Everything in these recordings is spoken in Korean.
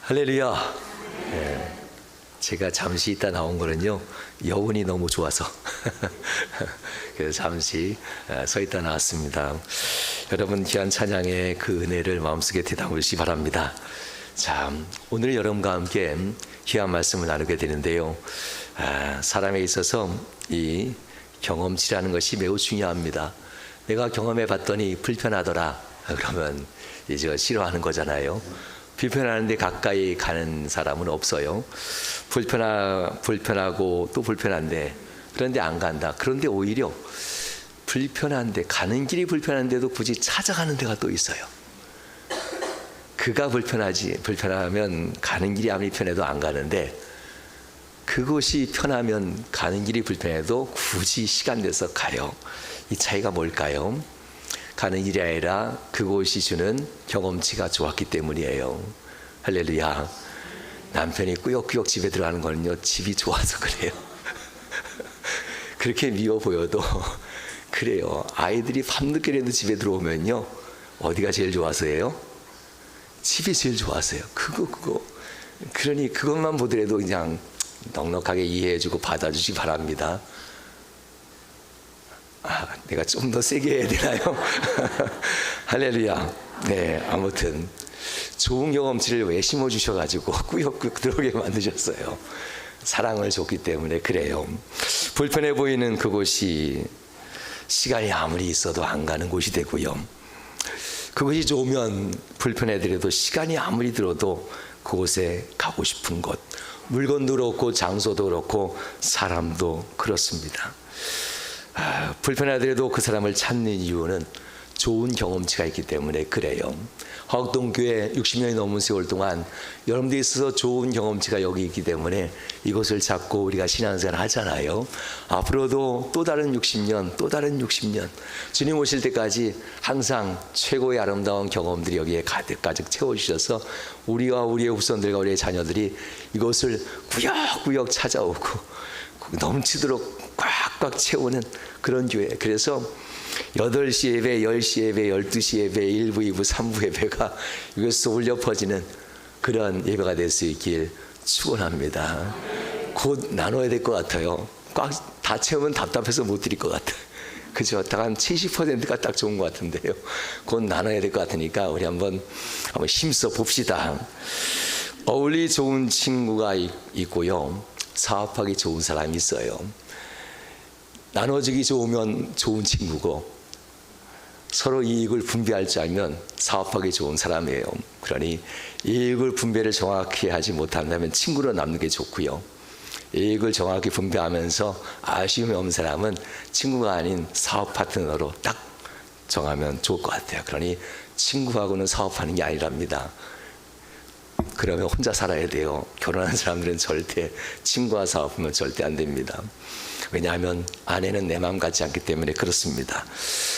할렐루야. 예, 제가 잠시 있다 나온 거는요, 여운이 너무 좋아서 그래서 잠시 서 있다 나왔습니다. 여러분, 귀한 찬양의 그 은혜를 마음속에 담으시기 바랍니다. 자, 오늘 여러분과 함께 귀한 말씀을 나누게 되는데요, 사람에 있어서 이 경험치라는 것이 매우 중요합니다. 내가 경험해 봤더니 불편하더라 그러면 이제 싫어하는 거잖아요. 불편하는데 가까이 가는 사람은 없어요. 불편하고 또 불편한데, 그런데 안 간다. 그런데 오히려 불편한데, 가는 길이 불편한데도 굳이 찾아가는 데가 또 있어요. 그가 불편하면 가는 길이 아무리 편해도 안 가는데, 그곳이 편하면 가는 길이 불편해도 굳이 시간 내서 가요. 이 차이가 뭘까요? 가는 길이 아니라 그곳이 주는 경험치가 좋았기 때문이에요. 할렐루야. 남편이 꾸역꾸역 집에 들어가는 거는요, 집이 좋아서 그래요. 그렇게 미워 보여도 그래요. 아이들이 밤늦게라도 집에 들어오면요, 어디가 제일 좋아서예요? 집이 제일 좋아서요. 그거. 그러니 그것만 보더라도 그냥 넉넉하게 이해해주고 받아주시기 바랍니다. 내가 좀 더 세게 해야 되나요? 할렐루야. 네, 아무튼 좋은 경험치를 왜 심어주셔가지고 꾸역꾸역 들어오게 만드셨어요. 사랑을 줬기 때문에 그래요. 불편해 보이는 그곳이 시간이 아무리 있어도 안 가는 곳이 되고요, 그것이 좋으면 불편해더라도 시간이 아무리 들어도 그곳에 가고 싶은 곳, 물건도 그렇고 장소도 그렇고 사람도 그렇습니다. 불편하더라도 그 사람을 찾는 이유는 좋은 경험치가 있기 때문에 그래요. 화곡동교회 60년이 넘은 세월 동안 여러분들이 있어서 좋은 경험치가 여기 있기 때문에 이것을 찾고 우리가 신앙생활 하잖아요. 앞으로도 또 다른 60년, 또 다른 60년 주님 오실 때까지 항상 최고의 아름다운 경험들이 여기에 가득가득 채워주셔서 우리와 우리의 후손들과 우리의 자녀들이 이것을 구역구역 찾아오고 넘치도록 꽉꽉 채우는 그런 교회. 그래서 8시 예배, 10시 예배, 12시 예배, 1부, 2부, 3부 예배가 이것에서 울려 퍼지는 그런 예배가 될 수 있길 축원합니다. 곧 나눠야 될 것 같아요. 꽉 다 채우면 답답해서 못 드릴 것 같아요. 그죠? 딱 한 70%가 딱 좋은 것 같은데요. 곧 나눠야 될 것 같으니까 우리 한번 힘써 봅시다. 어울리 좋은 친구가 있고요, 사업하기 좋은 사람이 있어요. 나눠주기 좋으면 좋은 친구고, 서로 이익을 분배할 줄 알면 사업하기 좋은 사람이에요. 그러니 이익을 분배를 정확히 하지 못한다면 친구로 남는 게 좋고요, 이익을 정확히 분배하면서 아쉬움이 없는 사람은 친구가 아닌 사업 파트너로 딱 정하면 좋을 것 같아요. 그러니 친구하고는 사업하는 게 아니랍니다. 그러면 혼자 살아야 돼요. 결혼한 사람들은 절대 친구와 사업하면 절대 안 됩니다. 왜냐하면 아내는 내 마음 같지 않기 때문에 그렇습니다.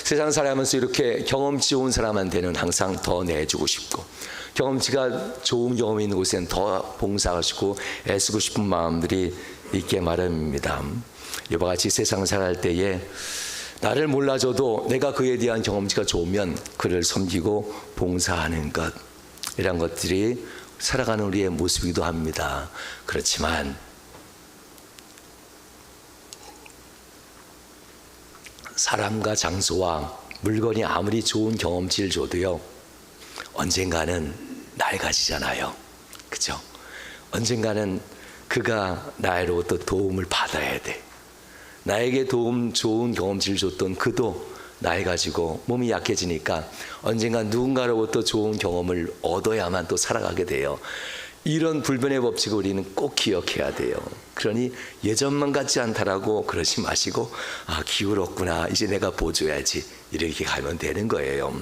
세상 살아가면서 이렇게 경험치 좋은 사람한테는 항상 더 내주고 싶고, 경험치가 좋은 경험이 있는 곳에는 더 봉사하시고 애쓰고 싶은 마음들이 있게 마련입니다. 이와 같이 세상 살아갈 때에 나를 몰라줘도 내가 그에 대한 경험치가 좋으면 그를 섬기고 봉사하는 것, 이런 것들이 살아가는 우리의 모습이기도 합니다. 그렇지만 사람과 장소와 물건이 아무리 좋은 경험치를 줘도요, 언젠가는 낡아지잖아요. 그죠? 언젠가는 그가 나로부터 도움을 받아야 돼. 나에게 좋은 경험치를 줬던 그도 나이가지고 몸이 약해지니까 언젠가 누군가로부터 좋은 경험을 얻어야만 또 살아가게 돼요. 이런 불변의 법칙을 우리는 꼭 기억해야 돼요. 그러니 예전만 같지 않다라고 그러지 마시고, 기울었구나, 이제 내가 보줘야지, 이렇게 가면 되는 거예요.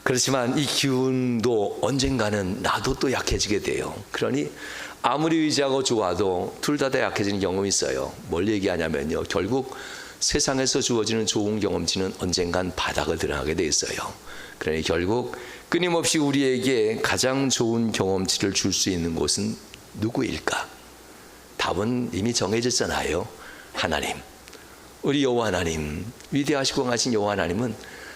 그렇지만 이 기운도 언젠가는 나도 또 약해지게 돼요. 그러니 아무리 의지하고 좋아도 둘 다 약해지는 경험이 있어요. 뭘 얘기하냐면요, 결국 세상에서 주어지는 좋은 경험치는 언젠간 바닥을 드러나게 돼 있어요. 그러니 결국 끊임없이 우리에게 가장 좋은 경험치를 줄 수 있는 곳은 누구일까? 답은 이미 정해졌잖아요. 하나님. 우리 여호와 하나님, 위대하시고 강하신 여호와 하나님은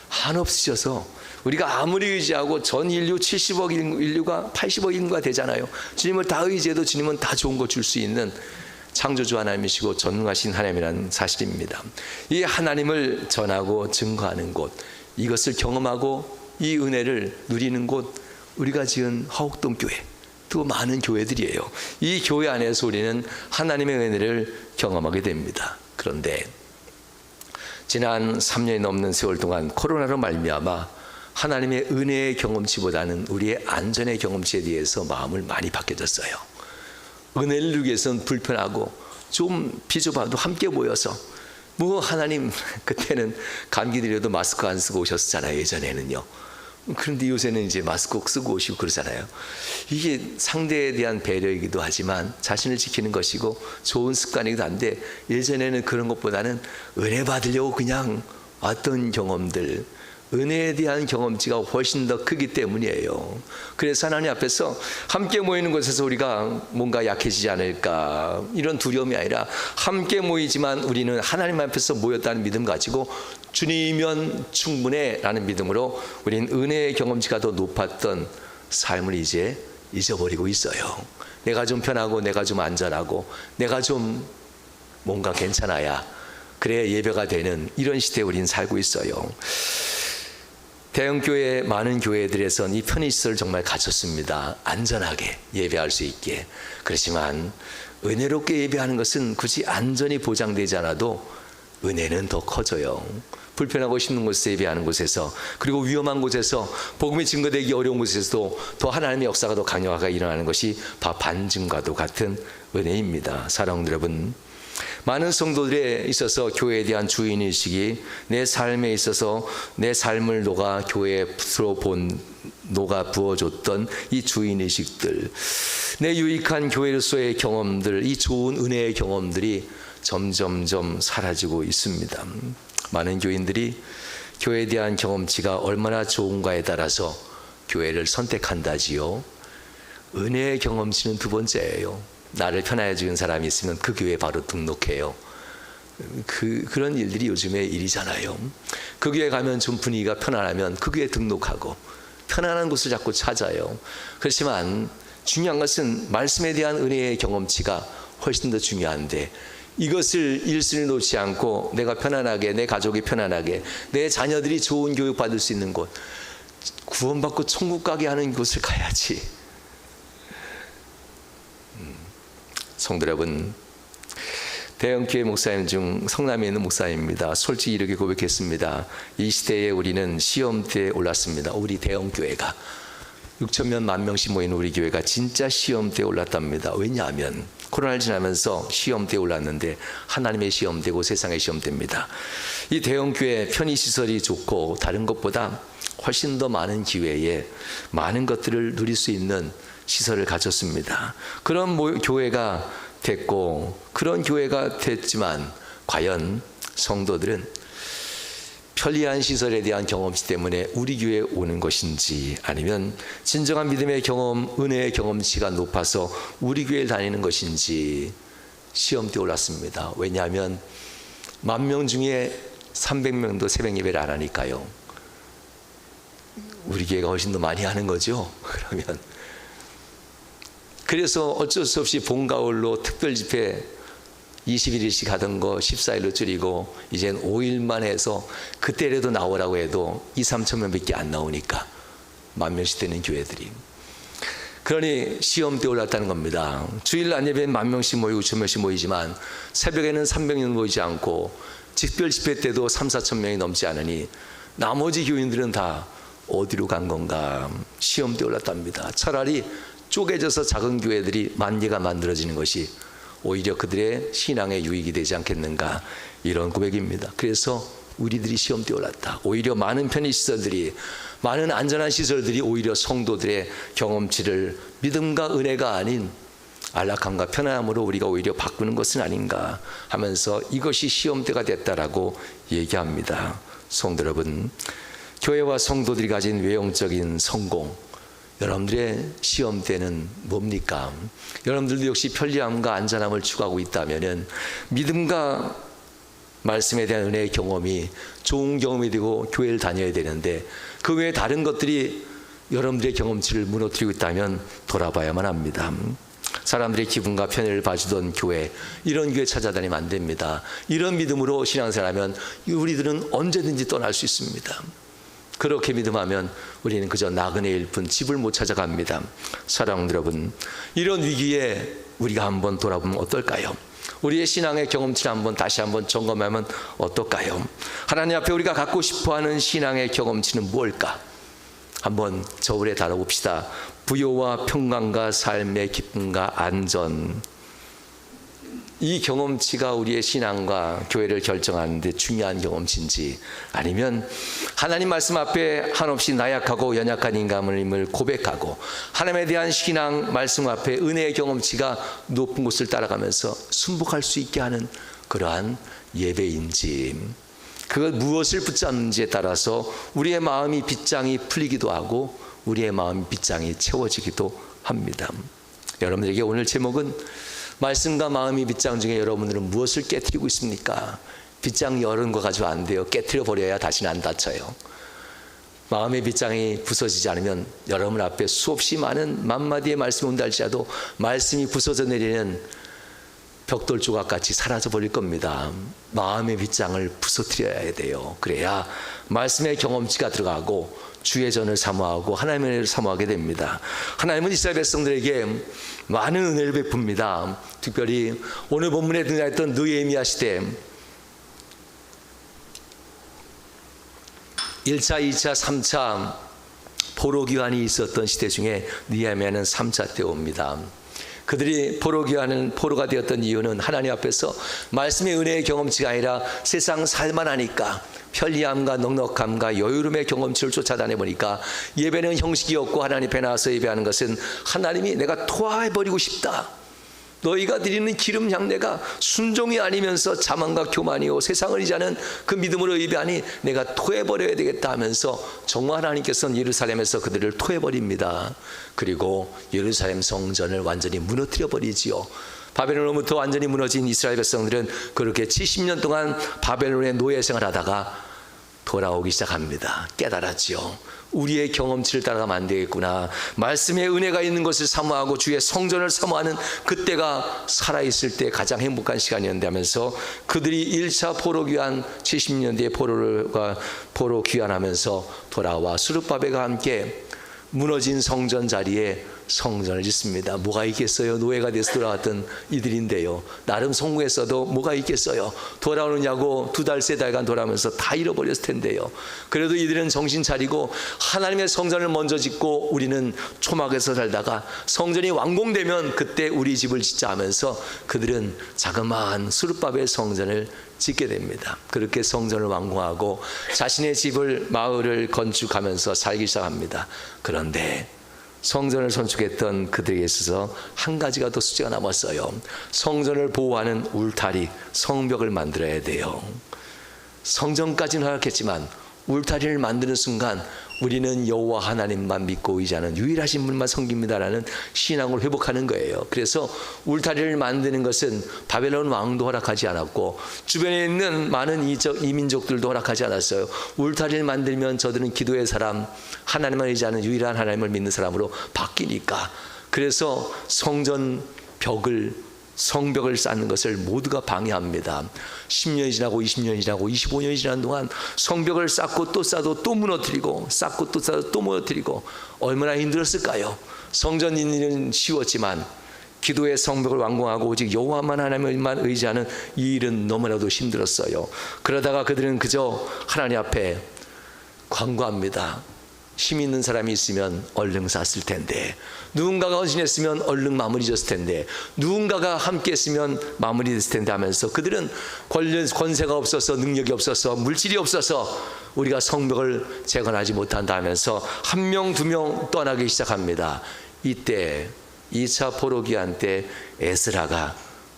한없으셔서 우리가 아무리 의지하고 전 인류 70억 인류가 80억 인구가 되잖아요. 주님을 다 의지해도 주님은 다 좋은 거 줄 수 있는 창조주 하나님이시고 전능하신 하나님이라는 사실입니다. 이 하나님을 전하고 증거하는 곳, 이것을 경험하고 이 은혜를 누리는 곳, 우리가 지은 화옥동 교회, 또 많은 교회들이에요. 이 교회 안에서 우리는 하나님의 은혜를 경험하게 됩니다. 그런데 지난 3년이 넘는 세월 동안 코로나로 말미암아 하나님의 은혜의 경험치보다는 우리의 안전의 경험치에 대해서 마음을 많이 바뀌어졌어요. 은혜를 누리기 위해서는 불편하고 좀 비좁아도 함께 모여서 하나님, 그때는 감기 들려도 마스크 안 쓰고 오셨잖아요, 예전에는요. 그런데 요새는 이제 마스크 꼭 쓰고 오시고 그러잖아요. 이게 상대에 대한 배려이기도 하지만 자신을 지키는 것이고 좋은 습관이기도 한데, 예전에는 그런 것보다는 은혜 받으려고 그냥 왔던 경험들, 은혜에 대한 경험치가 훨씬 더 크기 때문이에요. 그래서 하나님 앞에서 함께 모이는 곳에서 우리가 뭔가 약해지지 않을까, 이런 두려움이 아니라 함께 모이지만 우리는 하나님 앞에서 모였다는 믿음 가지고 주님이면 충분해 라는 믿음으로 우리는 은혜의 경험치가 더 높았던 삶을 이제 잊어버리고 있어요. 내가 좀 편하고 내가 좀 안전하고 내가 좀 뭔가 괜찮아야 그래야 예배가 되는 이런 시대에 우리는 살고 있어요. 대형교회 많은 교회들에선 이 편의시설을 정말 갖췄습니다. 안전하게 예배할 수 있게. 그렇지만 은혜롭게 예배하는 것은 굳이 안전이 보장되지 않아도 은혜는 더 커져요. 불편하고 힘든 곳에서 예배하는 곳에서, 그리고 위험한 곳에서, 복음이 증거되기 어려운 곳에서도 더 하나님의 역사가 더 강력하게 일어나는 것이 반증과도 같은 은혜입니다. 사랑하는 여러분, 많은 성도들에 있어서 교회에 대한 주인의식이 내 삶에 있어서 내 삶을 녹아 부어줬던 이 주인의식들, 내 유익한 교회로서의 경험들, 이 좋은 은혜의 경험들이 점점점 사라지고 있습니다. 많은 교인들이 교회에 대한 경험치가 얼마나 좋은가에 따라서 교회를 선택한다지요. 은혜의 경험치는 두 번째예요. 나를 편하게 주는 사람이 있으면 그 교회에 바로 등록해요. 그런 일들이 요즘의 일이잖아요. 그 교회 가면 좀 분위기가 편안하면 그 교회에 등록하고 편안한 곳을 자꾸 찾아요. 그렇지만 중요한 것은 말씀에 대한 은혜의 경험치가 훨씬 더 중요한데, 이것을 1순위 놓지 않고 내가 편안하게, 내 가족이 편안하게, 내 자녀들이 좋은 교육 받을 수 있는 곳, 구원받고 천국 가게 하는 곳을 가야지. 성도 여러분, 대형교회 목사님 중 성남에 있는 목사입니다. 솔직히 이렇게 고백했습니다. 이 시대에 우리는 시험대에 올랐습니다. 우리 대형교회가 6천명, 10,000명씩 모이는 우리 교회가 진짜 시험대에 올랐답니다. 왜냐하면 코로나를 지나면서 시험대에 올랐는데 하나님의 시험대고 세상의 시험대입니다. 이 대형교회 편의시설이 좋고 다른 것보다 훨씬 더 많은 기회에 많은 것들을 누릴 수 있는 시설을 갖췄습니다. 그런 교회가 됐고, 그런 교회가 됐지만 과연 성도들은 편리한 시설에 대한 경험치 때문에 우리 교회에 오는 것인지, 아니면 진정한 믿음의 경험, 은혜의 경험치가 높아서 우리 교회에 다니는 것인지 시험대에 올랐습니다. 왜냐하면 10,000명 중에 300명도 새벽 예배를 안 하니까요. 우리 교회가 훨씬 더 많이 하는 거죠. 그러면 그래서 어쩔 수 없이 봄, 가을로 특별 집회 21일씩 하던 거 14일로 줄이고 이젠 5일만 해서, 그때라도 나오라고 해도 2,000-3,000명 밖에 안 나오니까 10,000명씩 되는 교회들이. 그러니 시험대에 올랐다는 겁니다. 주일 안 예배는 10,000명씩 모이고 2,000명씩 모이지만 새벽에는 300명 모이지 않고 특별 집회 때도 3,000-4,000명이 넘지 않으니 나머지 교인들은 다 어디로 간 건가? 시험대에 올랐답니다. 차라리 쪼개져서 작은 교회들이 10,000개가 만들어지는 것이 오히려 그들의 신앙에 유익이 되지 않겠는가, 이런 고백입니다. 그래서 우리들이 시험대에 올랐다. 오히려 많은 편의시설들이, 많은 안전한 시설들이 오히려 성도들의 경험치를 믿음과 은혜가 아닌 안락함과 편안함으로 우리가 오히려 바꾸는 것은 아닌가 하면서 이것이 시험대가 됐다라고 얘기합니다. 성도 여러분, 교회와 성도들이 가진 외형적인 성공, 여러분들의 시험대는 뭡니까? 여러분들도 역시 편리함과 안전함을 추구하고 있다면 믿음과 말씀에 대한 은혜의 경험이 좋은 경험이 되고 교회를 다녀야 되는데, 그 외에 다른 것들이 여러분들의 경험치를 무너뜨리고 있다면 돌아봐야만 합니다. 사람들의 기분과 편의를 봐주던 교회, 이런 교회 찾아다니면 안 됩니다. 이런 믿음으로 신앙생활하면 우리들은 언제든지 떠날 수 있습니다. 그렇게 믿음하면 우리는 그저 나그네일 뿐 집을 못 찾아갑니다. 사랑하는 여러분, 이런 위기에 우리가 한번 돌아보면 어떨까요? 우리의 신앙의 경험치를 다시 한번 점검하면 어떨까요? 하나님 앞에 우리가 갖고 싶어하는 신앙의 경험치는 무엇일까? 한번 저울에 달아봅시다. 부요와 평강과 삶의 기쁨과 안전, 이 경험치가 우리의 신앙과 교회를 결정하는 데 중요한 경험치인지, 아니면 하나님 말씀 앞에 한없이 나약하고 연약한 인간임을 고백하고 하나님에 대한 신앙 말씀 앞에 은혜의 경험치가 높은 곳을 따라가면서 순복할 수 있게 하는 그러한 예배인지, 그것 무엇을 붙잡는지에 따라서 우리의 마음이 빗장이 풀리기도 하고 우리의 마음 빗장이 채워지기도 합니다. 여러분들에게 오늘 제목은 말씀과 마음이 빗장 중에 여러분들은 무엇을 깨트리고 있습니까? 빗장 열은 거 가지고 안 돼요. 깨트려 버려야 다시는 안 다쳐요. 마음의 빗장이 부서지지 않으면 여러분 앞에 수없이 많은 만마디의 말씀이 온다 할지라도 말씀이 부서져 내리는 벽돌 조각같이 사라져 버릴 겁니다. 마음의 빗장을 부서뜨려야 돼요. 그래야 말씀의 경험치가 들어가고 주의 전을 사모하고 하나님의 은혜를 사모하게 됩니다. 하나님은 이스라엘 백성들에게 많은 은혜를 베풉니다. 특별히 오늘 본문에 등장했던 느헤미야 시대, 1차, 2차, 3차 포로기환이 있었던 시대 중에 느헤미야는 3차 때 옵니다. 그들이 포로가 되었던 이유는 하나님 앞에서 말씀의 은혜의 경험치가 아니라 세상 살만하니까 편리함과 넉넉함과 여유로움의 경험치를 쫓아다녀보니까 예배는 형식이 없고 하나님 앞에 나와서 예배하는 것은 하나님이 내가 토하해버리고 싶다, 너희가 드리는 기름 향내가 순종이 아니면서 자만과 교만이요 세상을 이자는 그 믿음으로 예배하니 내가 토해버려야 되겠다 하면서 정말 하나님께서는 예루살렘에서 그들을 토해버립니다. 그리고 예루살렘 성전을 완전히 무너뜨려 버리지요. 바벨론으로부터 완전히 무너진 이스라엘 백성들은 그렇게 70년 동안 바벨론의 노예 생활하다가 돌아오기 시작합니다. 깨달았지요. 우리의 경험치를 따라가면 안 되겠구나. 말씀의 은혜가 있는 것을 사모하고 주의 성전을 사모하는 그때가 살아있을 때 가장 행복한 시간이었는데 하면서 그들이 1차 포로 귀환 70년 뒤에 포로 귀환하면서 돌아와 스룹바벨과 함께 무너진 성전 자리에 성전을 짓습니다. 뭐가 있겠어요? 노예가 돼서 돌아왔던 이들인데요. 나름 성공했어도 뭐가 있겠어요? 돌아오느냐고 2달, 3달간 돌아오면서 다 잃어버렸을 텐데요. 그래도 이들은 정신 차리고 하나님의 성전을 먼저 짓고 우리는 초막에서 살다가 성전이 완공되면 그때 우리 집을 짓자 하면서 그들은 자그마한 스룹바벨 성전을 짓게 됩니다. 그렇게 성전을 완공하고 자신의 집을, 마을을 건축하면서 살기 시작합니다. 그런데 성전을 건축했던 그들에게 있어서 한 가지가 더 숙제가 남았어요. 성전을 보호하는 울타리, 성벽을 만들어야 돼요. 성전까지는 허락했지만 울타리를 만드는 순간 우리는 여호와 하나님만 믿고 의지하는 유일하신 분만 섬깁니다라는 신앙을 회복하는 거예요. 그래서 울타리를 만드는 것은 바벨론 왕도 허락하지 않았고 주변에 있는 많은 이민족들도 허락하지 않았어요. 울타리를 만들면 저들은 기도의 사람, 하나님만 의지하는 유일한 하나님을 믿는 사람으로 바뀌니까, 그래서 성벽을 쌓는 것을 모두가 방해합니다. 10년이 지나고 20년이 지나고 25년이 지난 동안 성벽을 쌓고 또 쌓아도 또 무너뜨리고 쌓고 또 쌓아도 또 무너뜨리고 얼마나 힘들었을까요? 성전 일은 쉬웠지만 기도의 성벽을 완공하고 오직 여호와만 하나님만 의지하는 이 일은 너무나도 힘들었어요. 그러다가 그들은 그저 하나님 앞에 간구합니다. 힘 있는 사람이 있으면 얼른 쌌을 텐데, 누군가가 헌신했으면 얼른 마무리 졌을 텐데, 누군가가 함께 했으면 마무리 됐을 텐데 하면서 그들은 권세가 없어서, 능력이 없어서, 물질이 없어서 우리가 성벽을 재건하지 못한다 하면서 1명, 2명 떠나기 시작합니다. 이때 2차 포로기한 때 에스라가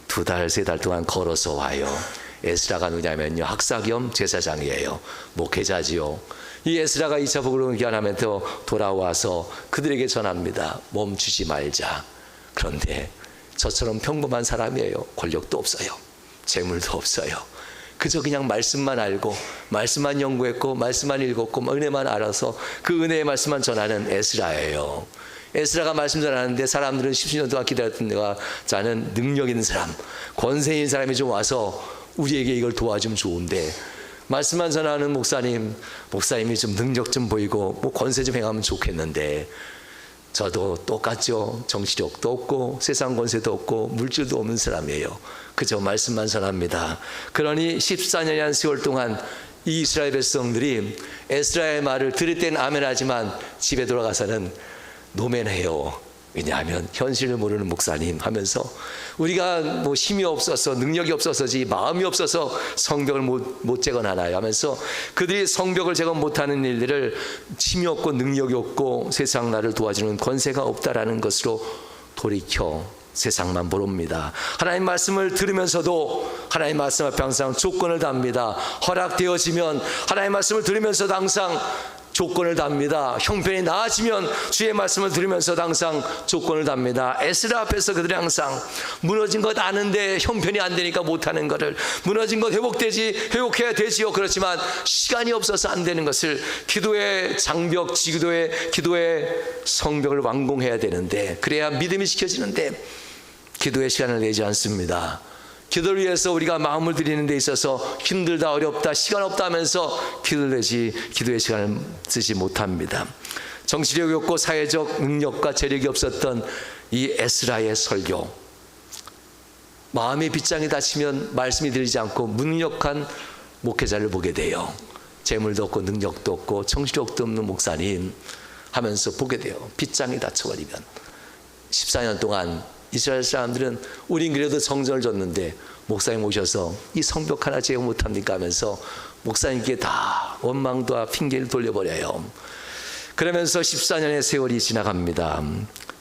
2달, 3달 동안 걸어서 와요. 에스라가 누구냐면요, 학사 겸 제사장이에요. 목회자지요. 이 에스라가 2차 포로기환하면서 돌아와서 그들에게 전합니다. 멈추지 말자. 그런데 저처럼 평범한 사람이에요. 권력도 없어요. 재물도 없어요. 그저 그냥 말씀만 알고 말씀만 연구했고 말씀만 읽었고 은혜만 알아서 그 은혜의 말씀만 전하는 에스라예요. 에스라가 말씀 전하는데 사람들은 10년 동안 기다렸던 내가 자는 능력 있는 사람, 권세 있는 사람이 좀 와서 우리에게 이걸 도와주면 좋은데, 말씀만 전하는 목사님이 좀 능력 좀 보이고 뭐 권세 좀 행하면 좋겠는데, 저도 똑같죠. 정치력도 없고 세상 권세도 없고 물질도 없는 사람이에요. 그저 말씀만 전합니다. 그러니 14년이란 세월 동안 이 이스라엘 백성들이 에스라의 말을 들을 때는 아멘하지만 집에 돌아가서는 노멘해요. 왜냐하면 현실을 모르는 목사님 하면서 우리가 뭐 힘이 없어서 능력이 없어서지 마음이 없어서 성벽을 못 재건하나요 하면서 그들이 성벽을 재건 못하는 일들을 힘이 없고 능력이 없고 세상 나를 도와주는 권세가 없다라는 것으로 돌이켜 세상만 보릅니다. 하나님 말씀을 들으면서도 하나님 말씀 앞에 항상 조건을 답니다. 허락되어지면 하나님 말씀을 들으면서도 항상 조건을 답니다. 형편이 나아지면 주의 말씀을 들으면서도 항상 조건을 답니다. 에스라 앞에서 그들이 항상 무너진 것 아는데 형편이 안 되니까 못하는 것을, 무너진 것 회복해야 되지요. 그렇지만 시간이 없어서 안 되는 것을 기도의 장벽, 기도의 성벽을 완공해야 되는데, 그래야 믿음이 지켜지는데 기도의 시간을 내지 않습니다. 기도를 위해서 우리가 마음을 드리는 데 있어서 힘들다, 어렵다, 시간 없다 하면서 기도의 시간을 쓰지 못합니다. 정치력이 없고 사회적 능력과 재력이 없었던 이 에스라의 설교, 마음의 빗장이 닫히면 말씀이 들리지 않고 무능력한 목회자를 보게 돼요. 재물도 없고 능력도 없고 정치력도 없는 목사님 하면서 보게 돼요. 빗장이 닫혀버리면. 14년 동안 이스라엘 사람들은 우린 그래도 성전을 줬는데 목사님 오셔서 이 성벽 하나 제거 못합니까 하면서 목사님께 다 원망과 핑계를 돌려버려요. 그러면서 14년의 세월이 지나갑니다.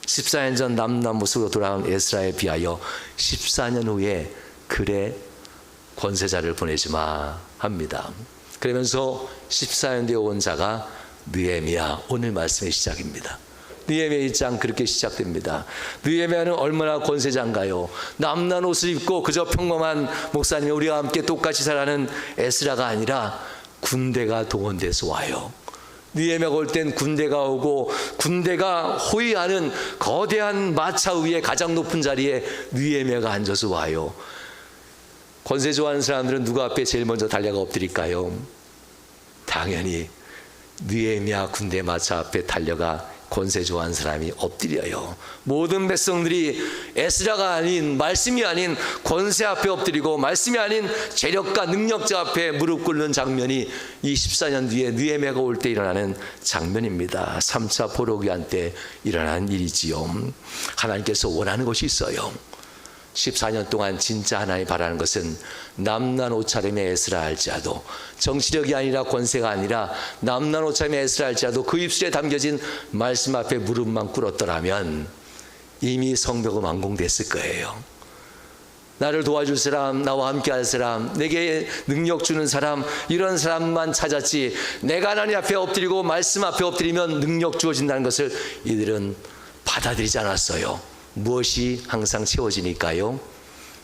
14년 전 남남모습으로 돌아온 에스라에 비하여 14년 후에 그래 권세자를 보내지 마 합니다. 그러면서 14년 뒤에 온 자가 느헤미야, 오늘 말씀의 시작입니다. 느헤미야 1장 그렇게 시작됩니다. 느헤미야는 얼마나 권세자인가요? 남난 옷을 입고 그저 평범한 목사님이 우리와 함께 똑같이 살아가는 에스라가 아니라 군대가 동원돼서 와요. 느헤미야가 올 땐 군대가 오고 군대가 호위하는 거대한 마차 위에 가장 높은 자리에 느헤미야가 앉아서 와요. 권세 좋아하는 사람들은 누가 앞에 제일 먼저 달려가 엎드릴까요? 당연히 느헤미야 군대 마차 앞에 달려가 권세 좋아하는 사람이 엎드려요. 모든 백성들이 에스라가 아닌, 말씀이 아닌 권세 앞에 엎드리고 말씀이 아닌 재력과 능력자 앞에 무릎 꿇는 장면이 이 14년 뒤에 느헤미야가 올 때 일어나는 장면입니다. 3차 포로기한 때 일어난 일이지요. 하나님께서 원하는 것이 있어요. 14년 동안 진짜 하나님 바라는 것은 남난 옷차림의 에스라 할지라도, 정치력이 아니라 권세가 아니라 남난 옷차림의 에스라 할지라도 그 입술에 담겨진 말씀 앞에 무릎만 꿇었더라면 이미 성벽은 완공됐을 거예요. 나를 도와줄 사람, 나와 함께 할 사람, 내게 능력 주는 사람, 이런 사람만 찾았지, 내가 하나님 앞에 엎드리고 말씀 앞에 엎드리면 능력 주어진다는 것을 이들은 받아들이지 않았어요. 무엇이 항상 채워지니까요?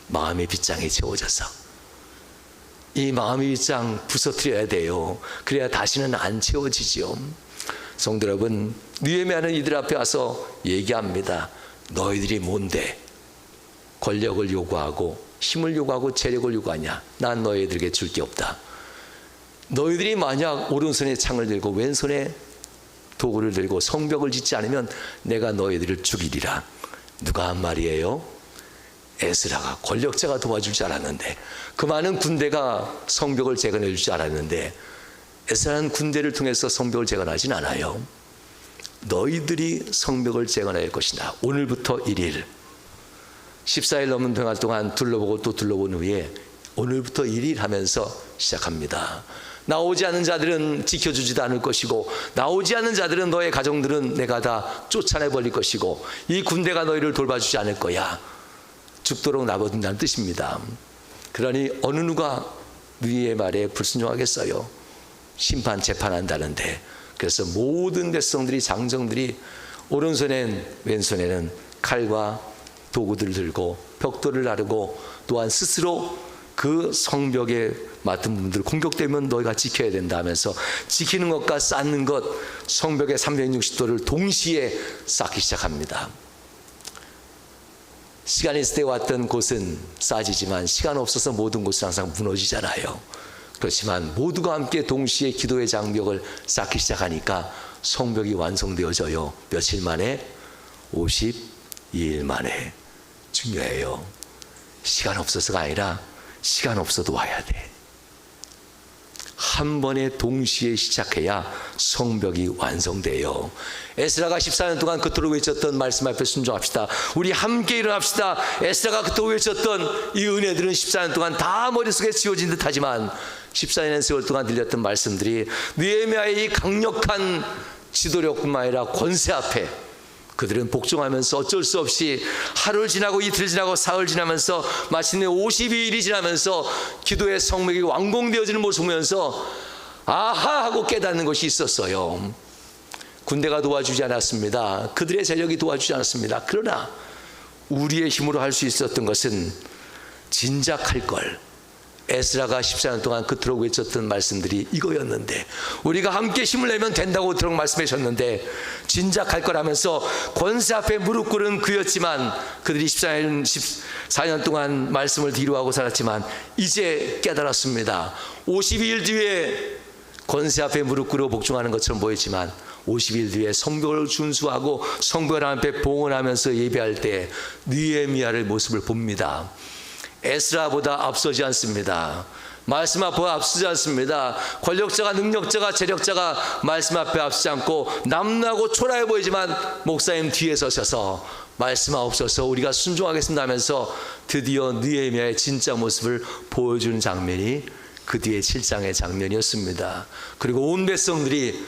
마음의 빗장이 채워져서. 이 마음의 빗장 부서뜨려야 돼요. 그래야 다시는 안 채워지죠. 성도 여러분, 느헤미야는 이들 앞에 와서 얘기합니다. 너희들이 뭔데 권력을 요구하고 힘을 요구하고 재력을 요구하냐? 난 너희들에게 줄 게 없다. 너희들이 만약 오른손에 창을 들고 왼손에 도구를 들고 성벽을 짓지 않으면 내가 너희들을 죽이리라. 누가 한 말이에요? 에스라가, 권력자가 도와줄 줄 알았는데, 그 많은 군대가 성벽을 재건해 줄 줄 알았는데 에스라는 군대를 통해서 성벽을 재건하진 않아요. 너희들이 성벽을 재건할 것이다. 오늘부터 1일 14일 넘은 동안 둘러보고 또 둘러본 후에 오늘부터 1일 하면서 시작합니다. 나오지 않는 자들은 지켜주지도 않을 것이고, 나오지 않는 자들은, 너의 가정들은 내가 다 쫓아내버릴 것이고, 이 군대가 너희를 돌봐주지 않을 거야. 죽도록 놔버린다는 뜻입니다. 그러니 어느 누가 너희의 말에 불순종하겠어요? 심판 재판한다는데. 그래서 모든 백성들이, 장정들이 오른손엔 왼손에는 칼과 도구들을 들고 벽돌을 나르고, 또한 스스로 그 성벽에 맡은 분들 공격되면 너희가 지켜야 된다 하면서 지키는 것과 쌓는 것, 성벽의 360도를 동시에 쌓기 시작합니다. 시간이 있을 때 왔던 곳은 쌓아지지만 시간 없어서 모든 곳은 항상 무너지잖아요. 그렇지만 모두가 함께 동시에 기도의 장벽을 쌓기 시작하니까 성벽이 완성되어져요. 며칠 만에? 52일 만에. 중요해요. 시간 없어서가 아니라 시간 없어도 와야 돼. 한 번에 동시에 시작해야 성벽이 완성돼요. 에스라가 14년 동안 그토록 외쳤던 말씀 앞에 순종합시다. 우리 함께 일어납시다. 에스라가 그토록 외쳤던 이 은혜들은 14년 동안 다 머릿속에 지워진 듯 하지만 14년의 세월 동안 들렸던 말씀들이 느헤미야의 이 강력한 지도력뿐만 아니라 권세 앞에 그들은 복종하면서 어쩔 수 없이 하루 지나고 이틀 지나고 사흘 지나면서 마침내 52일이 지나면서 기도의 성벽이 완공되어지는 모습을 보면서 아하 하고 깨닫는 것이 있었어요. 군대가 도와주지 않았습니다. 그들의 세력이 도와주지 않았습니다. 그러나 우리의 힘으로 할 수 있었던 것은 진작 할 걸. 에스라가 14년 동안 그토록 외쳤던 말씀들이 이거였는데, 우리가 함께 힘을 내면 된다고 그토록 말씀하셨는데 진작 할 거라면서 권세 앞에 무릎 꿇은 그였지만 그들이 14년 동안 말씀을 뒤로하고 살았지만 이제 깨달았습니다. 52일 뒤에 권세 앞에 무릎 꿇어 복종하는 것처럼 보였지만 50일 뒤에 성벽을 준수하고 성벽 앞에 봉헌하면서 예배할 때 느헤미야의 모습을 봅니다. 에스라보다 앞서지 않습니다. 말씀 앞에 앞서지 않습니다. 권력자가, 능력자가, 재력자가 말씀 앞에 앞서지 않고 남나고 초라해 보이지만 목사님 뒤에 서셔서 말씀하옵소서 우리가 순종하겠습니다 하면서 드디어 느헤미야의 진짜 모습을 보여주는 장면이 그 뒤에 7장의 장면이었습니다. 그리고 온 백성들이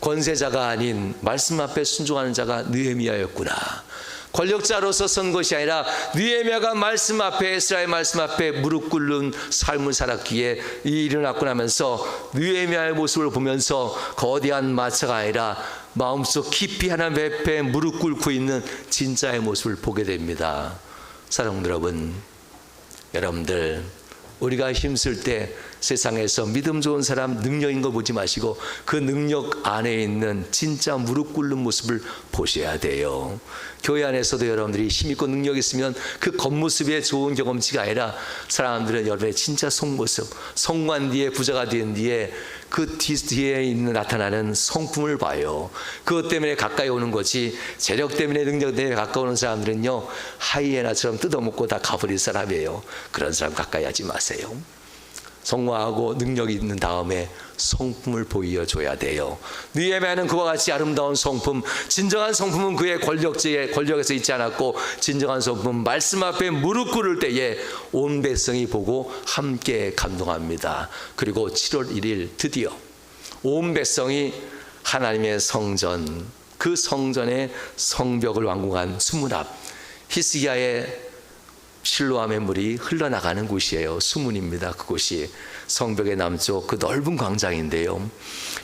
권세자가 아닌 말씀 앞에 순종하는 자가 느헤미야였구나. 권력자로서 선 것이 아니라 느헤미야가 말씀 앞에, 에스라의 말씀 앞에 무릎 꿇는 삶을 살았기에 이 일이 났고 나면서 느헤미야의 모습을 보면서 거대한 마차가 아니라 마음속 깊이 하나님의 앞에 무릎 꿇고 있는 진짜의 모습을 보게 됩니다. 사랑하는 여러분, 여러분들 우리가 힘쓸 때 세상에서 믿음 좋은 사람 능력인 거 보지 마시고 그 능력 안에 있는 진짜 무릎 꿇는 모습을 보셔야 돼요. 교회 안에서도 여러분들이 힘있고 능력 있으면 그 겉모습의 좋은 경험치가 아니라 사람들은 여러분의 진짜 속모습, 성관 뒤에 부자가 된 뒤에 그 뒤에 있는 나타나는 성품을 봐요. 그것 때문에 가까이 오는 거지, 재력 때문에 능력 때문에 가까이 오는 사람들은요 하이에나처럼 뜯어먹고 다 가버릴 사람이에요. 그런 사람 가까이 하지 마세요. 성화하고 능력이 있는 다음에 성품을 보여줘야 돼요. 느헤미야는 그와 같이 아름다운 성품, 진정한 성품은 그의 권력에서 있지 않았고 진정한 성품은 말씀 앞에 무릎 꿇을 때에 온 백성이 보고 함께 감동합니다. 그리고 7월 1일 드디어 온 백성이 하나님의 성전, 그 성전의 성벽을 완공한 수문앞, 히스기야의 실로암의 물이 흘러나가는 곳이에요. 수문입니다. 그곳이 성벽의 남쪽 그 넓은 광장인데요,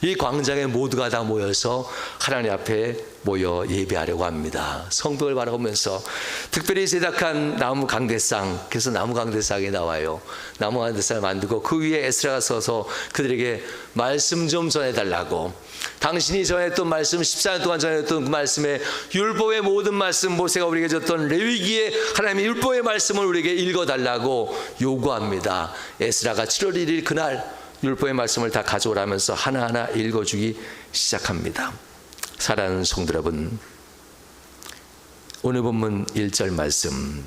이 광장에 모두가 다 모여서 하나님 앞에 모여 예배하려고 합니다. 성벽을 바라보면서 특별히 제작한 나무 강대상, 그래서 나무 강대상이 나와요. 나무 강대상을 만들고 그 위에 에스라가 서서 그들에게 말씀 좀 전해달라고, 당신이 전했던 말씀, 14년 동안 전했던 그 말씀에 율법의 모든 말씀, 모세가 우리에게 줬던 레위기의 하나님의 율법의 말씀을 우리에게 읽어달라고 요구합니다. 에스라가 7월 1일 그날 율법의 말씀을 다 가져오라면서 하나하나 읽어주기 시작합니다. 사랑하는 성도 여러분, 오늘 본문 1절 말씀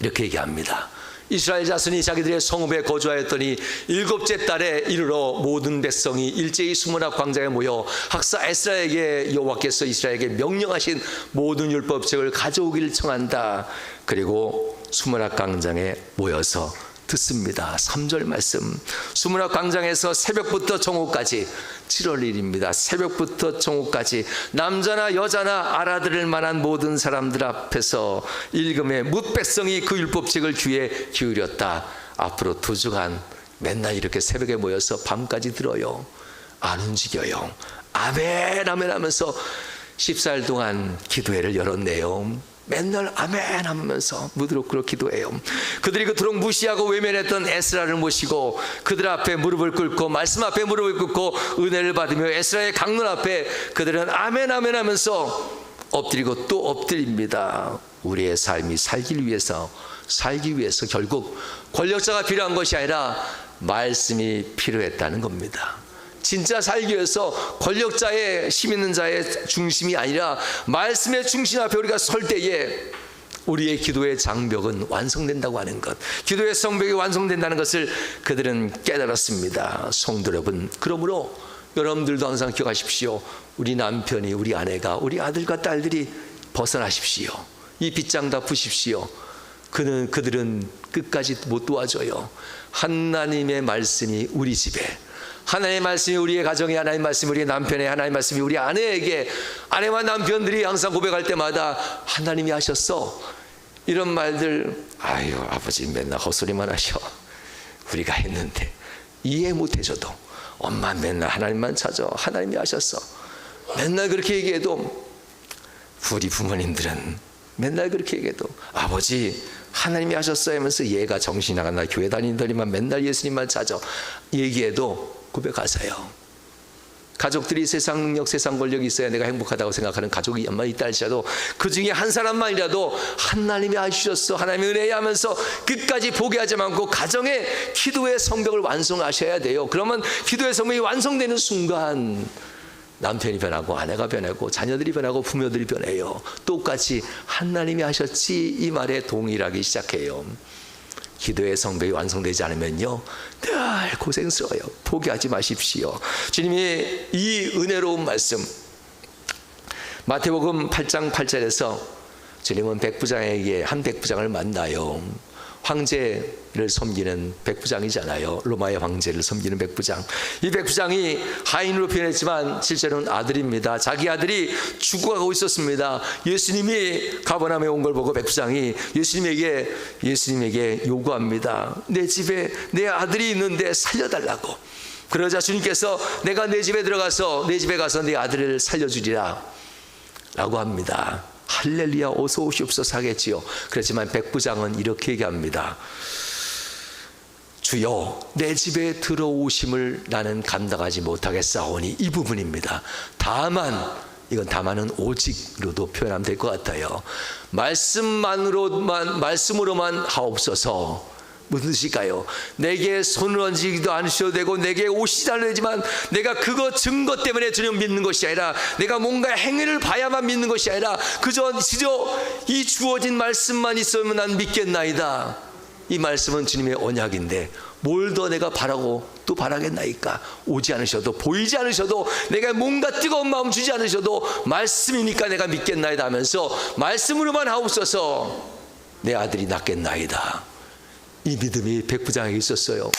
이렇게 얘기합니다. 이스라엘 자손이 자기들의 성읍에 거주하였더니 7째 달에 이르러 모든 백성이 일제히 수문앞 광장에 모여 학사 에스라에게 여호와께서 이스라엘에게 명령하신 모든 율법책을 가져오기를 청한다. 그리고 수문앞 광장에 모여서 듣습니다. 3절 말씀, 수문앞 광장에서 새벽부터 정오까지, 7월 1일입니다. 새벽부터 정오까지 남자나 여자나 알아들을 만한 모든 사람들 앞에서 읽음에 뭇 백성이 그 율법책을 귀에 기울였다. 앞으로 2주간 맨날 이렇게 새벽에 모여서 밤까지 들어요. 안 움직여요. 아멘 아멘 하면서 14일 동안 기도회를 열었네요. 맨날 아멘 하면서 무릎 꿇고 기도해요. 그들이 그토록 무시하고 외면했던 에스라를 모시고 그들 앞에 무릎을 꿇고 말씀 앞에 무릎을 꿇고 은혜를 받으며 에스라의 강론 앞에 그들은 아멘 아멘 하면서 엎드리고 또 엎드립니다. 우리의 삶이 살기 위해서 결국 권력자가 필요한 것이 아니라 말씀이 필요했다는 겁니다. 진짜 살기 위해서 권력자의 힘 있는 자의 중심이 아니라 말씀의 중심 앞에 우리가 설 때에 우리의 기도의 장벽은 완성된다고 하는 것, 기도의 성벽이 완성된다는 것을 그들은 깨달았습니다. 성도 여러분, 그러므로 여러분들도 항상 기억하십시오. 우리 남편이, 우리 아내가, 우리 아들과 딸들이 벗어나십시오. 이 빗장 다 푸십시오. 그들은 끝까지 못 도와줘요. 하나님의 말씀이 우리 집에, 하나님의 말씀이 우리의 가정에, 하나님의 말씀이 우리의 남편에, 하나님의 말씀이 우리 아내에게, 아내와 남편들이 항상 고백할 때마다 하나님이 하셨어, 이런 말들, 아유 아버지 맨날 헛소리만 하셔, 우리가 했는데 이해 못 해줘도 엄마 맨날 하나님만 찾아, 하나님이 하셨어, 맨날 그렇게 얘기해도, 우리 부모님들은 맨날 그렇게 얘기해도 아버지 하나님이 하셨어요 하면서 얘가 정신이 나갔나 교회 다니더니만 맨날 예수님만 찾아 얘기해도 고백하세요. 가족들이 세상 능력, 세상 권력이 있어야 내가 행복하다고 생각하는 가족이 엄마 있다 할지라도 그 중에 한 사람만이라도 하나님이 하셨어, 하나님의 은혜에 하면서 끝까지 포기하지 않고 가정의 기도의 성벽을 완성하셔야 돼요. 그러면 기도의 성벽이 완성되는 순간 남편이 변하고 아내가 변하고 자녀들이 변하고 부모들이 변해요. 똑같이 하나님이 하셨지 이 말에 동일하기 시작해요. 기도의 성벽이 완성되지 않으면요 늘 고생스러워요. 포기하지 마십시오. 주님이 이 은혜로운 말씀, 마태복음 8장 8절에서 주님은 백부장에게, 한 백부장을 만나요. 황제를 섬기는 백부장이잖아요. 로마의 황제를 섬기는 백부장. 이 백부장이 하인으로 표현했지만 실제로는 아들입니다. 자기 아들이 죽어가고 있었습니다. 예수님이 가버나움에 온 걸 보고 백부장이 예수님에게 요구합니다. 내 집에 내 아들이 있는데 살려달라고. 그러자 주님께서 내가 내 집에 가서 내 아들을 살려주리라 라고 합니다. 할렐루야, 어서 오시옵소서 하겠지요. 그렇지만 백부장은 이렇게 얘기합니다. 주여, 내 집에 들어오심을 나는 감당하지 못하겠사오니, 이 부분입니다. 다만은 오직으로도 표현하면 될 것 같아요. 말씀으로만 하옵소서. 무슨 뜻일까요? 내게 손을 얹기도 않으셔도 되고 내게 오시지 않아도 되지만 내가 그거 증거 때문에 주님 믿는 것이 아니라, 내가 뭔가 행위를 봐야만 믿는 것이 아니라 그저 이 주어진 말씀만 있으면 난 믿겠나이다. 이 말씀은 주님의 언약인데 뭘 더 내가 바라고 또 바라겠나이까. 오지 않으셔도, 보이지 않으셔도, 내가 뭔가 뜨거운 마음 주지 않으셔도 말씀이니까 내가 믿겠나이다 하면서 말씀으로만 하옵소서, 내 아들이 낫겠나이다. 이 믿음이 백부장에게 있었어요.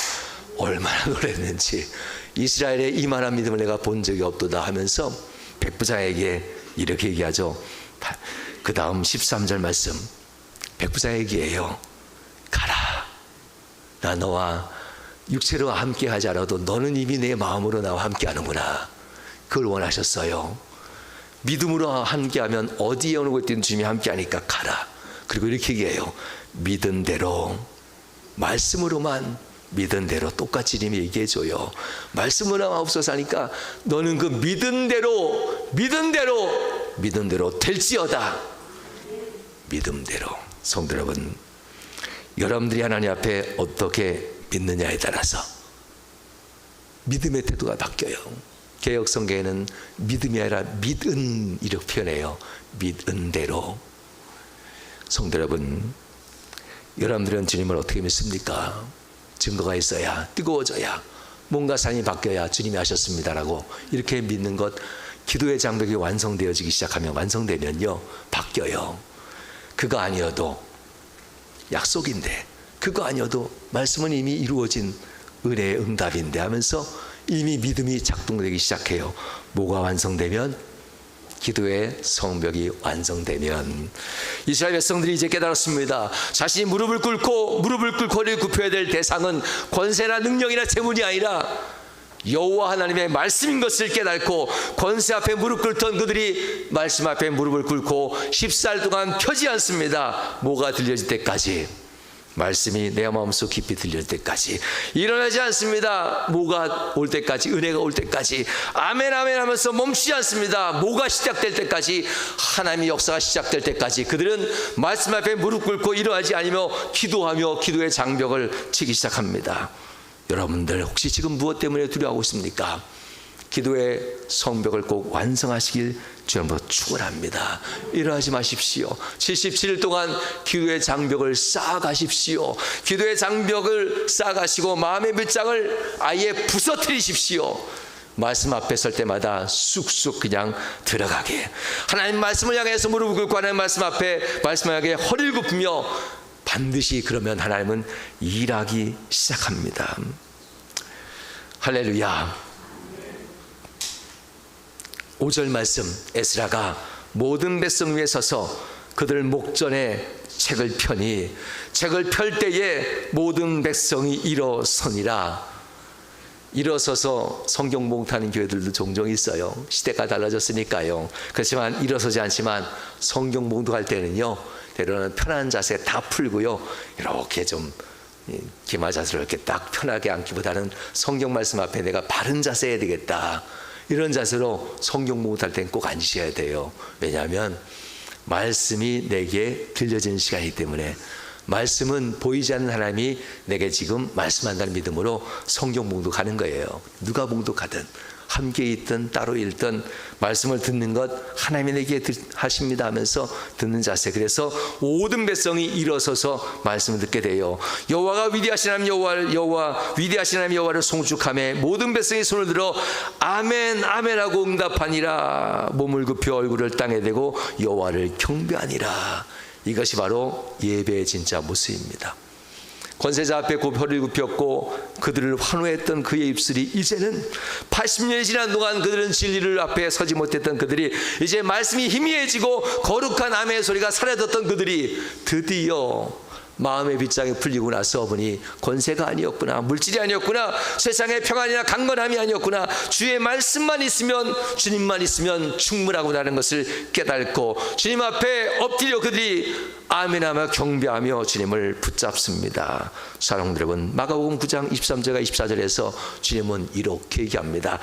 얼마나 놀랐는지. 이스라엘에 이만한 믿음을 내가 본 적이 없도다 하면서 백부장에게 이렇게 얘기하죠. 그 다음 13절 말씀, 백부장에게 얘기해요. 가라, 나 너와 육체로 함께 하지 않아도 너는 이미 내 마음으로 나와 함께 하는구나. 그걸 원하셨어요. 믿음으로 함께하면 어디에 오는 곳이든 주님이 함께하니까 가라. 그리고 이렇게 얘기해요. 믿은 대로, 말씀으로만 믿은 대로, 똑같이 이름이 얘기해줘요. 말씀으로 하옵소서 하니까 너는 그 믿은 대로 될지어다. 믿음대로. 성도 여러분, 여러분들이 하나님 앞에 어떻게 믿느냐에 따라서 믿음의 태도가 바뀌어요. 개역 성경에는 믿음이 아니라 믿은 이렇게 표현해요. 믿은 대로. 성도 여러분, 여러분들은 주님을 어떻게 믿습니까? 증거가 있어야, 뜨거워져야, 뭔가 삶이 바뀌어야 주님이 하셨습니다라고 이렇게 믿는 것, 기도의 장벽이 완성되어지기 시작하면, 완성되면요 바뀌어요. 그거 아니어도 약속인데, 그거 아니어도 말씀은 이미 이루어진 은혜의 응답인데 하면서 이미 믿음이 작동되기 시작해요. 뭐가 완성되면? 기도의 성벽이 완성되면. 이스라엘 백성들이 이제 깨달았습니다. 자신이 무릎을 꿇고 허리를 굽혀야 될 대상은 권세나 능력이나 재물이 아니라 여호와 하나님의 말씀인 것을 깨닫고 권세 앞에 무릎 꿇던 그들이 말씀 앞에 무릎을 꿇고 14일 동안 펴지 않습니다. 뭐가 들려질 때까지, 말씀이 내 마음속 깊이 들릴 때까지 일어나지 않습니다. 뭐가 올 때까지, 은혜가 올 때까지 아멘 아멘 하면서 멈추지 않습니다. 뭐가 시작될 때까지, 하나님의 역사가 시작될 때까지 그들은 말씀 앞에 무릎 꿇고 일어나지 않으며 기도하며 기도의 장벽을 치기 시작합니다. 여러분들 혹시 지금 무엇 때문에 두려워하고 있습니까? 기도의 성벽을 꼭 완성하시길 주님으로 축원합니다. 일어나지 마십시오. 77일 동안 기도의 장벽을 쌓아가십시오. 기도의 장벽을 쌓아가시고 마음의 밑장을 아예 부서뜨리십시오. 말씀 앞에 설 때마다 쑥쑥 그냥 들어가게, 하나님 말씀을 향해서 무릎을 꿇고 하나님 말씀 앞에 말씀을 향해 허리를 굽히며 반드시 그러면 하나님은 일하기 시작합니다. 할렐루야. 5절 말씀, 에스라가 모든 백성 위에 서서 그들 목전에 책을 펴니 책을 펼 때에 모든 백성이 일어서니라. 일어서서 성경 봉독하는 교회들도 종종 있어요. 시대가 달라졌으니까요. 그렇지만 일어서지 않지만 성경 봉독할 때는요, 때로는 편한 자세 다 풀고요, 이렇게 좀 기마 자세로 이렇게 딱 편하게 앉기보다는 성경 말씀 앞에 내가 바른 자세 해야 되겠다, 이런 자세로 성경 봉독할 땐 꼭 앉으셔야 돼요. 왜냐하면 말씀이 내게 들려지는 시간이기 때문에. 말씀은 보이지 않는 하나님이 내게 지금 말씀한다는 믿음으로 성경 봉독하는 거예요. 누가 봉독하든 함께 있든 따로 있든 말씀을 듣는 것 하나님이 내게 하십니다 하면서 듣는 자세. 그래서 모든 백성이 일어서서 말씀을 듣게 돼요. 여호와가 위대하신 하나님 여호와 위대하신 하나님 여호와를 송축하며 모든 백성이 손을 들어 아멘 아멘 하고 응답하니라. 몸을 굽혀 얼굴을 땅에 대고 여호와를 경배하니라. 이것이 바로 예배의 진짜 모습입니다. 권세자 앞에 허리를 굽혔고 그들을 환호했던 그의 입술이 이제는 80년이 지난 동안 그들은 진리를 앞에 서지 못했던 그들이 이제 말씀이 희미해지고 거룩한 아멘의 소리가 사라졌던 그들이 드디어 마음의 빗장이 풀리고 나서 보니 권세가 아니었구나, 물질이 아니었구나, 세상의 평안이나 강건함이 아니었구나, 주의 말씀만 있으면, 주님만 있으면 충분하구나라는 것을 깨닫고 주님 앞에 엎드려 그들이 아멘하며 경배하며 주님을 붙잡습니다. 사랑하는 여러분, 마가복음 9장 23절과 24절에서 주님은 이렇게 얘기합니다.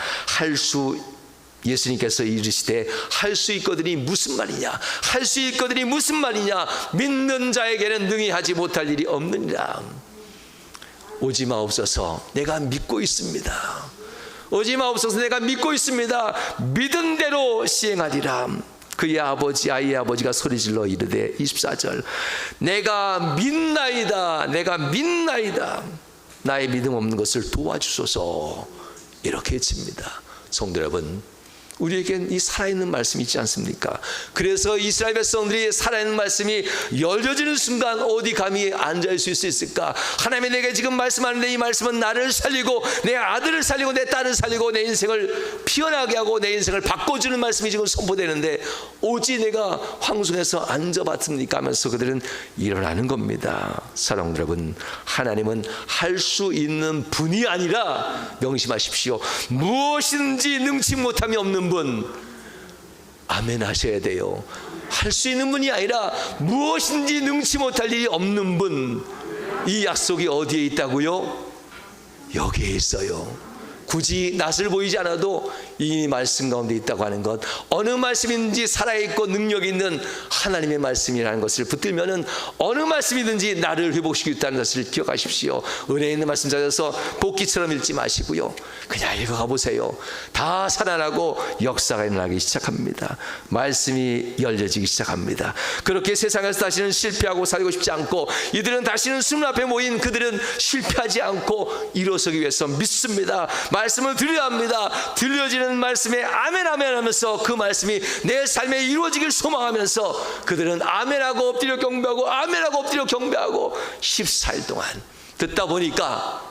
예수님께서 이르시되 할 수 있거든이 무슨 말이냐, 할 수 있거든이 무슨 말이냐, 믿는 자에게는 능히 하지 못할 일이 없느니라. 오지 마옵소서, 내가 믿고 있습니다. 오지 마옵소서, 내가 믿고 있습니다. 믿은 대로 시행하리라. 그의 아버지, 아이의 아버지가 소리질러 이르되 24절, 내가 믿나이다, 내가 믿나이다, 나의 믿음 없는 것을 도와주소서, 이렇게 외칩니다. 성도 여러분, 우리에겐 이 살아있는 말씀이 있지 않습니까? 그래서 이스라엘 백성들이 살아있는 말씀이 열려지는 순간 어디 감히 앉아있을 수 있을까? 하나님이 내게 지금 말씀하는데 이 말씀은 나를 살리고 내 아들을 살리고 내 딸을 살리고 내 인생을 피어나게 하고 내 인생을 바꿔주는 말씀이 지금 선포되는데 오지 내가 황송해서 앉아봤습니까? 하면서 그들은 일어나는 겁니다. 사랑하는 여러분, 하나님은 할 수 있는 분이 아니라 명심하십시오. 무엇이든지 능치 못함이 없는 분, 아멘 하셔야 돼요. 할 수 있는 분이 아니라 무엇인지 능치 못할 일이 없는 분, 이 약속이 어디에 있다고요? 여기에 있어요. 굳이 낯을 보이지 않아도 이 말씀 가운데 있다고 하는 것, 어느 말씀인지 살아있고 능력 있는 하나님의 말씀이라는 것을 붙들면은 어느 말씀이든지 나를 회복시키겠다는 것을 기억하십시오. 은혜 있는 말씀 찾아서 복기처럼 읽지 마시고요, 그냥 읽어가 보세요. 다 살아나고 역사가 일어나기 시작합니다. 말씀이 열려지기 시작합니다. 그렇게 세상에서 다시는 실패하고 살고 싶지 않고, 이들은 다시는 수문 앞에 모인 그들은 실패하지 않고 일어서기 위해서 믿습니다. 말씀을 들려야 합니다. 들려지는 말씀에 아멘 아멘 하면서 그 말씀이 내 삶에 이루어지길 소망하면서 그들은 아멘하고 엎드려 경배하고 아멘하고 엎드려 경배하고 14일 동안 듣다 보니까,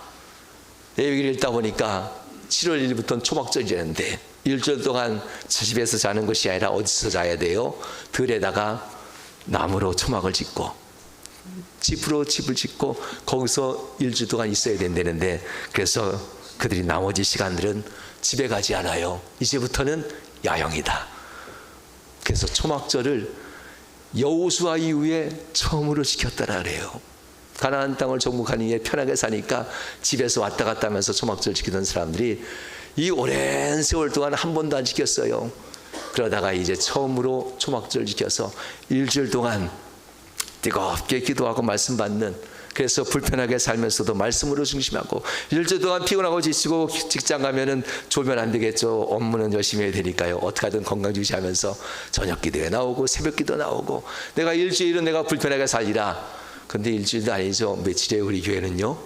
내 얘기를 읽다 보니까 7월 1일부터는 초막절이 되는데 일주일 동안 집에서 자는 것이 아니라 어디서 자야 돼요? 들에다가 나무로 초막을 짓고 집으로 집을 짓고 거기서 일주일 동안 있어야 된다는데, 그래서 그들이 나머지 시간들은 집에 가지 않아요. 이제부터는 야영이다. 그래서 초막절을 여호수아 이후에 처음으로 지켰더라 그래요. 가나안 땅을 정복한 이후에 편하게 사니까 집에서 왔다 갔다 하면서 초막절 지키던 사람들이 이 오랜 세월 동안 한 번도 안 지켰어요. 그러다가 이제 처음으로 초막절 지켜서 일주일 동안 뜨겁게 기도하고 말씀 받는, 그래서 불편하게 살면서도 말씀으로 중심하고, 일주일 동안 피곤하고 지치고 직장 가면은 졸면 안 되겠죠. 업무는 열심히 해야 되니까요. 어떻게 하든 건강 유지하면서 저녁 기도에 나오고 새벽 기도 나오고, 내가 일주일은 내가 불편하게 살리라. 근데 일주일도 아니죠. 며칠에 우리 교회는요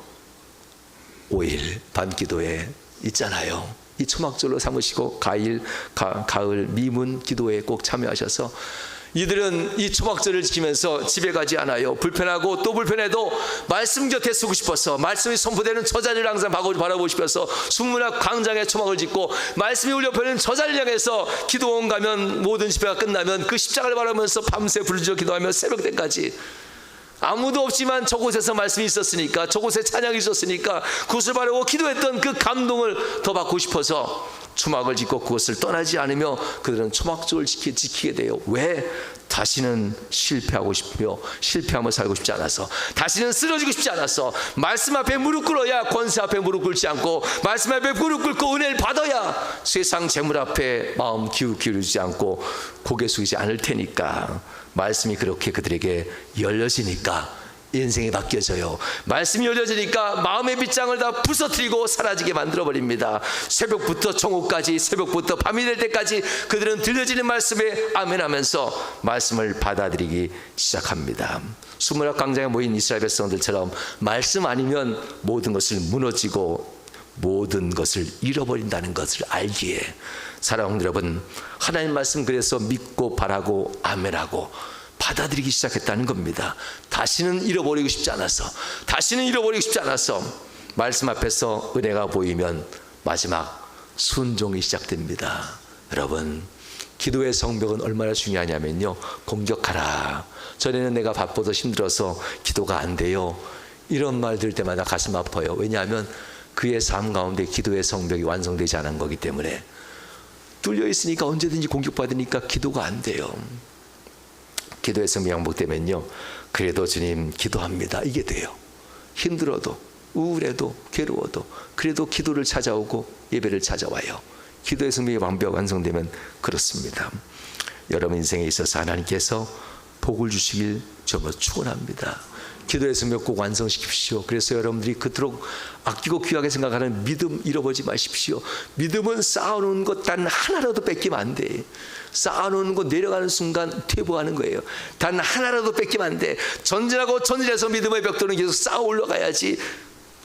5일 밤 기도에 있잖아요. 이 초막절로 삼으시고 가을 미문 기도에 꼭 참여하셔서, 이들은 이 초막절을 지키면서 집에 가지 않아요. 불편하고 또 불편해도 말씀 곁에 쓰고 싶어서, 말씀이 선포되는 저 자리를 항상 바라보고 싶어서 숙문학 광장에 초막을 짓고, 말씀이 울려 퍼지는 저 자리를 향해서 기도원 가면 모든 집회가 끝나면 그 십자가를 바라보면서 밤새 부르짖어 기도하며 새벽때까지, 아무도 없지만 저곳에서 말씀이 있었으니까, 저곳에 찬양이 있었으니까 그것을 바라보고 기도했던 그 감동을 더 받고 싶어서 초막을 짓고 그것을 떠나지 않으며 그들은 초막절을 지키게 돼요. 왜? 다시는 실패하며 살고 싶지 않아서, 다시는 쓰러지고 싶지 않아서, 말씀 앞에 무릎 꿇어야, 권세 앞에 무릎 꿇지 않고 말씀 앞에 무릎 꿇고 은혜를 받아야 세상 재물 앞에 마음 기울이지 않고 고개 숙이지 않을 테니까. 말씀이 그렇게 그들에게 열려지니까 인생이 바뀌어져요. 말씀이 열려지니까 마음의 빗장을 다 부서뜨리고 사라지게 만들어버립니다. 새벽부터 정오까지, 새벽부터 밤이 될 때까지 그들은 들려지는 말씀에 아멘하면서 말씀을 받아들이기 시작합니다. 수문학 광장에 모인 이스라엘 백성들처럼 말씀 아니면 모든 것을 무너지고 모든 것을 잃어버린다는 것을 알기에, 사랑하는 여러분, 하나님 말씀 그래서 믿고 바라고 아멘하고 받아들이기 시작했다는 겁니다. 다시는 잃어버리고 싶지 않아서, 말씀 앞에서 은혜가 보이면 마지막 순종이 시작됩니다. 여러분, 기도의 성벽은 얼마나 중요하냐면요, 공격하라. 전에는 내가 바빠서 힘들어서 기도가 안 돼요, 이런 말 들을 때마다 가슴 아파요. 왜냐하면 그의 삶 가운데 기도의 성벽이 완성되지 않은 거기 때문에, 뚫려 있으니까 언제든지 공격받으니까 기도가 안 돼요. 기도의 성벽이 양복되면요, 그래도 주님 기도합니다, 이게 돼요. 힘들어도 우울해도 괴로워도 그래도 기도를 찾아오고 예배를 찾아와요. 기도의 성벽이 완성되면 그렇습니다. 여러분 인생에 있어서 하나님께서 복을 주시길 정말 축원합니다. 기도의 성벽 꼭 완성시키십시오. 그래서 여러분들이 그토록 아끼고 귀하게 생각하는 믿음 잃어버리지 마십시오. 믿음은 쌓아놓은 것 단 하나라도 뺏기면 안 돼. 쌓아놓은 것 내려가는 순간 퇴보하는 거예요. 단 하나라도 뺏기면 안 돼. 전진하고 전진해서 믿음의 벽돌은 계속 쌓아 올라가야지.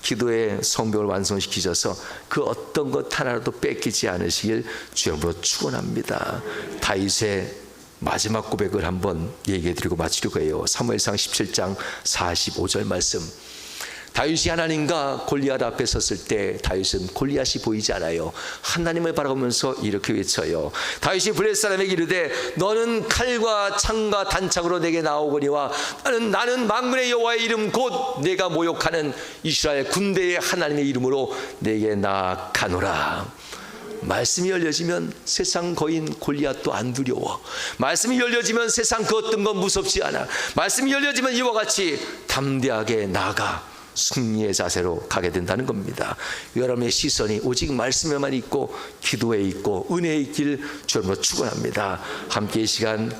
기도의 성벽을 완성시키셔서 그 어떤 것 하나라도 뺏기지 않으시길 주님으로 축원합니다. 다윗의 마지막 고백을 한번 얘기해드리고 마치려고 해요. 사무엘상 17장 45절 말씀. 다윗이 하나님과 골리앗 앞에 섰을 때 다윗은 골리앗이 보이지 않아요. 하나님을 바라보면서 이렇게 외쳐요. 다윗이 블레셋 사람에게 이르되 너는 칼과 창과 단창으로 내게 나오거니와 나는 만군의 여호와의 이름 곧 내가 모욕하는 이스라엘 군대의 하나님의 이름으로 내게 나아가노라. 말씀이 열려지면 세상 거인 골리앗도 안 두려워. 말씀이 열려지면 세상 그 어떤 건 무섭지 않아. 말씀이 열려지면 이와 같이 담대하게 나아가 승리의 자세로 가게 된다는 겁니다. 여러분의 시선이 오직 말씀에만 있고 기도에 있고 은혜에 있길 주님으로 축원합니다. 함께 이 시간